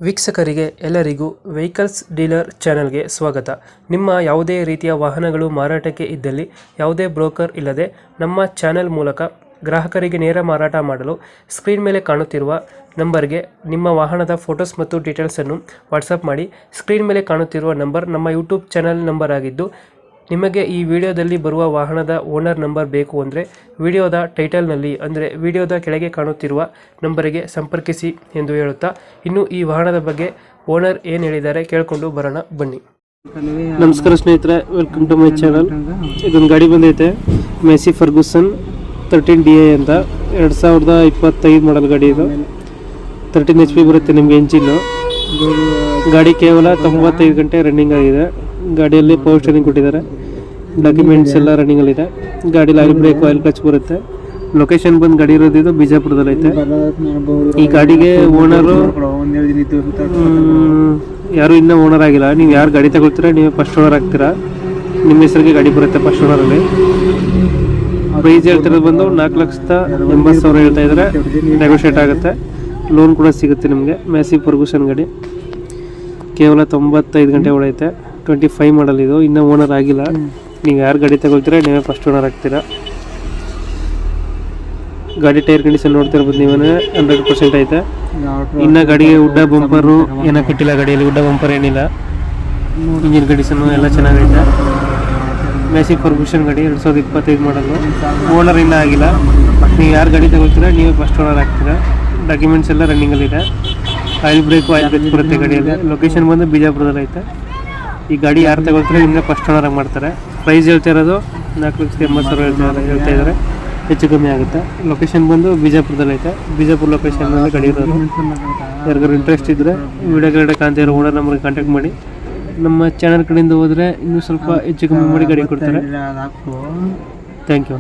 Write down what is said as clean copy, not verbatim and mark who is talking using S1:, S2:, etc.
S1: ವೀಕ್ಷಕರಿಗೆ ಎಲ್ಲರಿಗೂ vehicles dealer ಚಾನೆಲ್ಗೆ ಸ್ವಾಗತ. ನಿಮ್ಮ ಯಾವುದೇ ರೀತಿಯ ವಾಹನಗಳು ಮಾರಾಟಕ್ಕೆ ಇದ್ದಲ್ಲಿ ಯಾವುದೇ ಬ್ರೋಕರ್ ಇಲ್ಲದೆ ನಮ್ಮ ಚಾನೆಲ್ ಮೂಲಕ ಗ್ರಾಹಕರಿಗೆ ನೇರ ಮಾರಾಟ ಮಾಡಲು ಸ್ಕ್ರೀನ್ ಮೇಲೆ ಕಾಣುತ್ತಿರುವ ನಂಬರ್ಗೆ ನಿಮ್ಮ ವಾಹನದ ಫೋಟೋಸ್ ಮತ್ತು ಡೀಟೇಲ್ಸನ್ನು ವಾಟ್ಸಪ್ ಮಾಡಿ. ಸ್ಕ್ರೀನ್ ಮೇಲೆ ಕಾಣುತ್ತಿರುವ ನಂಬರ್ ನಮ್ಮ ಯೂಟ್ಯೂಬ್ ಚಾನೆಲ್ ನಂಬರ್ ಆಗಿದ್ದು, ನಿಮಗೆ ಈ ವಿಡಿಯೋದಲ್ಲಿ ಬರುವ ವಾಹನದ ಓನರ್ ನಂಬರ್ ಬೇಕು ಅಂದರೆ ವಿಡಿಯೋದ ಟೈಟಲ್ನಲ್ಲಿ ಅಂದರೆ ವಿಡಿಯೋದ ಕೆಳಗೆ ಕಾಣುತ್ತಿರುವ ನಂಬರಿಗೆ ಸಂಪರ್ಕಿಸಿ ಎಂದು ಹೇಳುತ್ತಾ, ಇನ್ನು ಈ ವಾಹನದ ಬಗ್ಗೆ ಓನರ್ ಏನು ಹೇಳಿದ್ದಾರೆ ಕೇಳಿಕೊಂಡು ಬರೋಣ ಬನ್ನಿ. ನಮಸ್ಕಾರ ಸ್ನೇಹಿತರೆ, ವೆಲ್ಕಮ್ ಟು ಮೈ ಚಾನಲ್. ಇದೊಂದು ಗಾಡಿ ಬಂದೈತೆ, ಮೆಸಿ ಫರ್ಗೂಸನ್ 13DI ಅಂತ 2025 ಮಾಡಲ್ ಗಾಡಿ. ಇದು 13 HP ಬರುತ್ತೆ ನಿಮಗೆ ಎಂಜಿನ್ನು. ಗಾಡಿ ಕೇವಲ 95 ಗಂಟೆ ರನ್ನಿಂಗ್ ಆಗಿದೆ. ಗಾಡಿಯಲ್ಲಿ ಪವರ್ ಸ್ಟೇರಿಂಗ್ ಕೊಟ್ಟಿದ್ದಾರೆ, ಡಾಕ್ಯುಮೆಂಟ್ಸ್ ಎಲ್ಲ ರನ್ನಿಂಗಲ್ಲಿದೆ. ಗಾಡಿಲಿ ಆಯಿಲ್ ಬ್ರೇಕ್, ಆಯಿಲ್ ಕ್ಲಚ್ ಬರುತ್ತೆ. ಲೊಕೇಶನ್ ಬಂದು ಗಾಡಿ ಇರೋದು ಬಿಜಾಪುರದಲ್ಲೈತೆ. ಈ ಗಾಡಿಗೆ ಓನರು ಯಾರು ಇನ್ನೂ ಓನರ್ ಆಗಿಲ್ಲ. ನೀವು ಯಾರು ಗಾಡಿ ತಗೊಳ್ತೀರಾ ನೀವು ಫಸ್ಟ್ ಓನರ್ ಆಗ್ತೀರಾ. ನಿಮ್ಮ ಹೆಸರಿಗೆ ಗಾಡಿ ಬರುತ್ತೆ ಫಸ್ಟ್ ಓನರಲ್ಲಿ. ಪ್ರೈಸ್ ಹೇಳ್ತಿರೋದು ಬಂದು 4,80,000 ಹೇಳ್ತಾ ಇದ್ದಾರೆ. ನೆಗೋಷಿಯೇಟ್ ಆಗುತ್ತೆ, ಲೋನ್ ಕೂಡ ಸಿಗುತ್ತೆ ನಿಮಗೆ. ಮೆಸಿ ಫರ್ಗೂಸನ್ ಗಾಡಿ ಕೇವಲ 95 ಗಂಟೆ ಹೊಡೈತೆ. 25 ಮಾಡಲ್ ಇದು, ಇನ್ನೂ ಓನರ್ ಆಗಿಲ್ಲ. ನೀವು ಯಾರು ಗಾಡಿ ತಗೊಳ್ತೀರಾ ನೀವೇ ಫಸ್ಟ್ ಓನರ್ ಆಗ್ತೀರಾ. ಗಾಡಿ ಟೈರ್ ಕಂಡೀಷನ್ ನೋಡ್ತಿರ್ಬೋದು ನೀವೇ, 100% ಐತೆ. ಇನ್ನು ಗಾಡಿಗೆ ಉಡ್ಡ ಬಂಪರು ಏನೋ ಕಟ್ಟಿಲ್ಲ. ಗಾಡಿಯಲ್ಲಿ ಉಡ್ಡ ಬಂಪರ್ ಏನಿಲ್ಲ. ಇಂಜಿನ್ ಕಂಡೀಷನ್ನು ಎಲ್ಲ ಚೆನ್ನಾಗೈತೆ. ಮೆಸಿ ಫರ್ಗೂಸನ್ ಗಾಡಿ 2025 ಮಾಡಲು, ಓನರ್ ಇನ್ನೂ ಆಗಿಲ್ಲ. ನೀವು ಯಾರು ಗಾಡಿ ತಗೊಳ್ತೀರಾ ನೀವೇ ಫಸ್ಟ್ ಓನರ್ ಆಗ್ತೀರಾ. ಡಾಕ್ಯುಮೆಂಟ್ಸ್ ಎಲ್ಲ ರನ್ನಿಂಗಲ್ಲಿದೆ. ಆಯಿಲ್ ಬ್ರೇಕು, ಆಯಿಲ್ ಬ್ರೇಕ್ ಬರುತ್ತೆ ಗಾಡಿಯಲ್ಲಿ. ಲೊಕೇಶನ್ ಬಂದು ಬಿಜಾಪುರದಲ್ಲಿ ಐತೆ. ಈ ಗಾಡಿ ಯಾರು ತಗೊಳ್ತಾರೆ ನಿಮಗೆ ಫಸ್ಟ್ ಓನರ್ ಆಗಿ ಮಾಡ್ತಾರೆ. ಪ್ರೈಸ್ ಹೇಳ್ತಾ ಇರೋದು 4,80,000 ಹೇಳ್ತಾ ಇದ್ದಾರೆ, ಹೆಚ್ಚು ಕಮ್ಮಿ ಆಗುತ್ತೆ. ಲೊಕೇಶನ್ ಬಂದು ಬಿಜಾಪುರದಲ್ಲಿ ಐತೆ. ಬಿಜಾಪುರ ಲೊಕೇಶನ್ನಲ್ಲಿ ಗಾಡಿ ಇರೋದು. ಯಾರಿಗಾರು ಇಂಟ್ರೆಸ್ಟ್ ಇದ್ದರೆ ವಿಡಿಯೋಗಡೆ ಕಾಣ್ತಾ ಇರೋ ಓನರ್ ನಮಗೆ ಕಾಂಟ್ಯಾಕ್ಟ್ ಮಾಡಿ. ನಮ್ಮ ಚಾನಲ್ ಕಡೆಯಿಂದ ಹೋದರೆ ಇನ್ನೂ ಸ್ವಲ್ಪ ಹೆಚ್ಚು ಕಮ್ಮಿ ಮಾಡಿ ಗಾಡಿ ಕೊಡ್ತಾರೆ. Thank you.